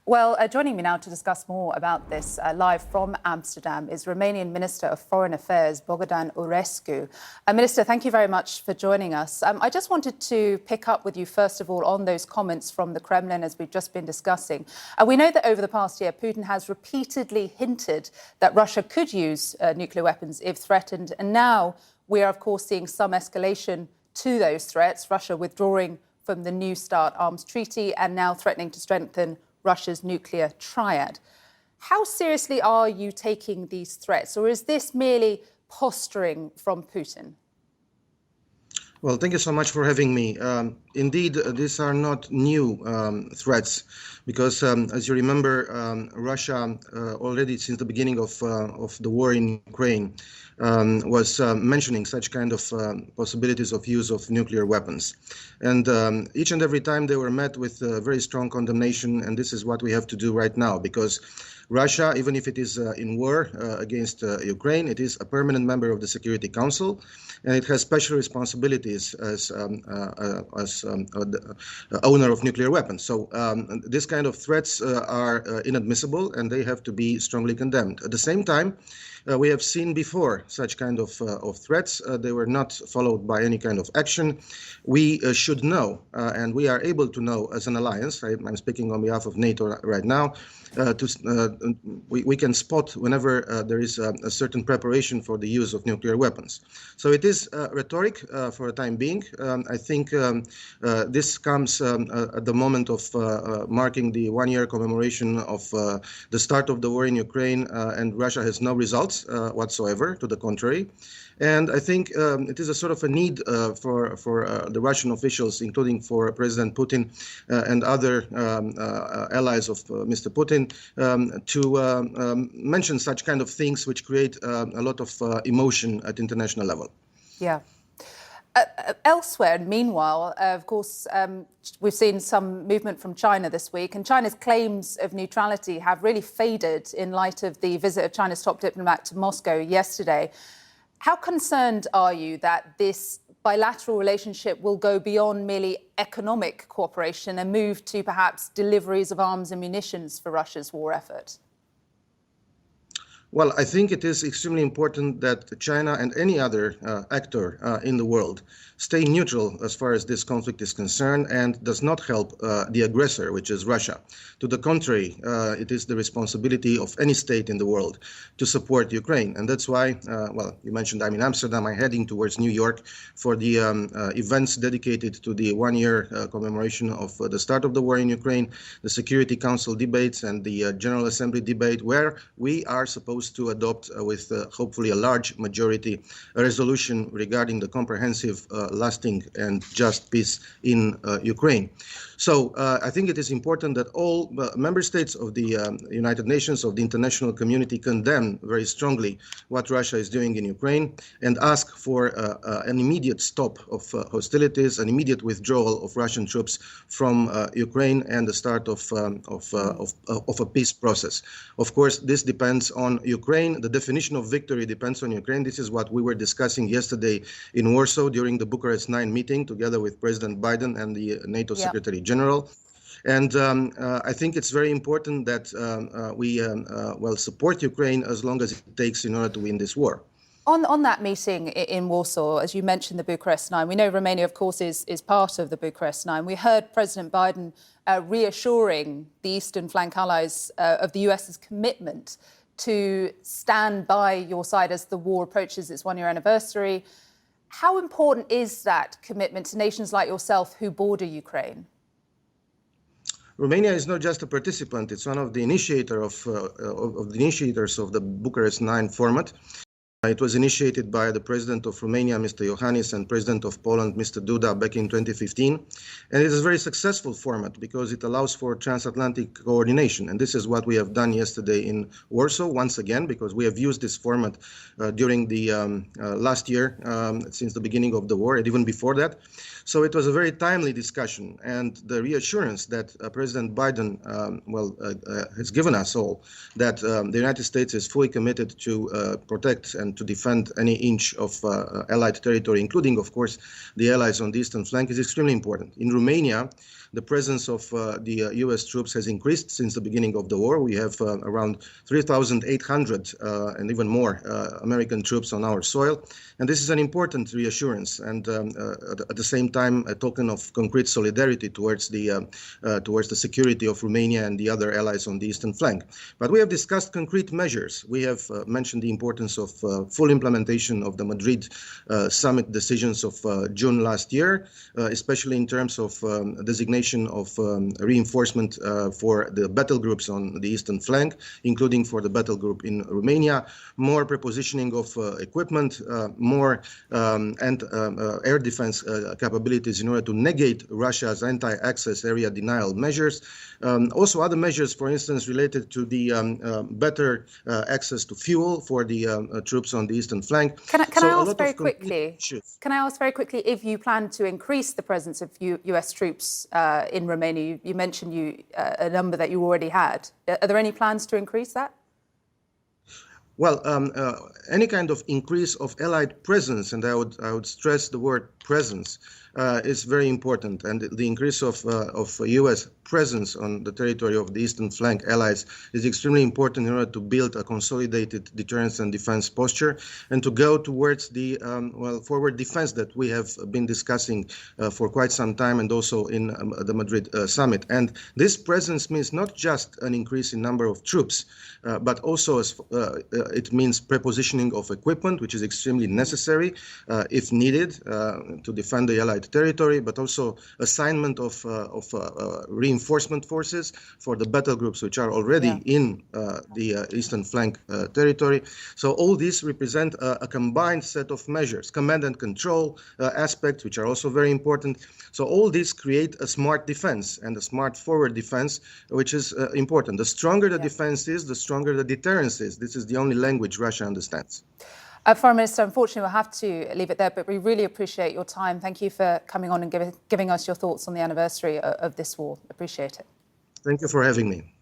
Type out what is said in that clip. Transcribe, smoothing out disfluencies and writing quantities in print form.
Well, joining me now to discuss more about this live from Amsterdam is Romanian Minister of Foreign Affairs, Bogdan Aurescu. Minister, thank you very much for joining us. I just wanted to pick up with you, first of all, on those comments from the Kremlin, as we've just been discussing. We know that over the past year, Putin has repeatedly hinted that Russia could use nuclear weapons if threatened. And now we are, of course, seeing some escalation to those threats, Russia withdrawing from the New START arms treaty and now threatening to strengthen Russia's nuclear triad. How seriously are you taking these threats, or is this merely posturing from Putin? Well, thank you so much for having me. Indeed, these are not new threats, because as you remember, Russia already since the beginning of the war in Ukraine was mentioning such kind of possibilities of use of nuclear weapons. And each and every time they were met with very strong condemnation, and this is what we have to do right now, because Russia, even if it is in war against Ukraine, it is a permanent member of the Security Council, and it has special responsibilities as owner of nuclear weapons. So this kind of threats are inadmissible, and they have to be strongly condemned. At the same time, we have seen before such kind of threats. They were not followed by any kind of action. We should know, and we are able to know as an alliance, I'm speaking on behalf of NATO right now, we can spot whenever there is a certain preparation for the use of nuclear weapons. So it is rhetoric for a time being. I think this comes at the moment of marking the one-year commemoration of the start of the war in Ukraine, and Russia has no results whatsoever, to the contrary. And I think it is a sort of a need for the Russian officials, including for President Putin and other allies of Mr. Putin, to mention such kind of things which create a lot of emotion at international level. Yeah. Elsewhere, meanwhile, of course, we've seen some movement from China this week, and China's claims of neutrality have really faded in light of the visit of China's top diplomat to Moscow yesterday. How concerned are you that this bilateral relationship will go beyond merely economic cooperation and move to perhaps deliveries of arms and munitions for Russia's war effort? Well, I think it is extremely important that China and any other actor in the world stay neutral as far as this conflict is concerned and does not help the aggressor, which is Russia. To the contrary, it is the responsibility of any state in the world to support Ukraine. And that's why, well, you mentioned I'm in Amsterdam, I'm heading towards New York for the events dedicated to the one-year commemoration of the start of the war in Ukraine, the Security Council debates and the General Assembly debate, where we are supposed to adopt with hopefully a large majority a resolution regarding the comprehensive, lasting and just peace in Ukraine. So I think it is important that all member states of the United Nations, of the international community, condemn very strongly what Russia is doing in Ukraine and ask for an immediate stop of hostilities, an immediate withdrawal of Russian troops from Ukraine, and the start of a peace process. Of course, this depends on Ukraine. The definition of victory depends on Ukraine. This is what we were discussing yesterday in Warsaw during the Bucharest 9 meeting, together with President Biden and the NATO Secretary General. And I think it's very important that we well, support Ukraine as long as it takes in order to win this war. On that meeting in Warsaw, as you mentioned, the Bucharest 9, we know Romania, of course, is part of the Bucharest 9. We heard President Biden reassuring the Eastern flank allies of the US's commitment to stand by your side as the war approaches its one-year anniversary. How important is that commitment to nations like yourself who border Ukraine? Romania is not just a participant; it's one of the initiators of the Bucharest 9 format. It was initiated by the President of Romania, Mr. Iohannis, and President of Poland, Mr. Duda, back in 2015. And it is a very successful format because it allows for transatlantic coordination. And this is what we have done yesterday in Warsaw, once again, because we have used this format during the last year, since the beginning of the war, and even before that. So it was a very timely discussion, and the reassurance that President Biden has given us all that the United States is fully committed to protect and and to defend any inch of Allied territory, including, of course, the allies on the eastern flank, is extremely important. In Romania, the presence of the US troops has increased since the beginning of the war. We have around 3,800 and even more American troops on our soil. And this is an important reassurance and at the same time a token of concrete solidarity towards the security of Romania and the other allies on the eastern flank. But we have discussed concrete measures. We have mentioned the importance of full implementation of the Madrid summit decisions of June last year, especially in terms of designation of reinforcement for the battle groups on the eastern flank, including for the battle group in Romania, more prepositioning of equipment, more air defense capabilities in order to negate Russia's anti-access area denial measures. Also other measures, for instance, related to the better access to fuel for the troops on the eastern flank. Can I ask very quickly if you plan to increase the presence of US troops in Romania? You mentioned a number that you already had. Are there any plans to increase that? Well, any kind of increase of Allied presence, and I would stress the word presence, is very important. And the increase of U.S. presence on the territory of the eastern flank allies is extremely important in order to build a consolidated deterrence and defense posture and to go towards the forward defense that we have been discussing for quite some time, and also in the Madrid summit. And this presence means not just an increase in number of troops, but also it means prepositioning of equipment, which is extremely necessary if needed to defend the Allied territory, but also assignment of reinforcement forces for the battle groups which are already in the eastern flank territory. So all these represent a combined set of measures, command and control aspects, which are also very important. So all these create a smart defense and a smart forward defense, which is important. The stronger the defense is, the stronger the deterrence is. This is the only language Russia understands. Foreign Minister, unfortunately, we'll have to leave it there, but we really appreciate your time. Thank you for coming on and giving us your thoughts on the anniversary of this war. Appreciate it. Thank you for having me.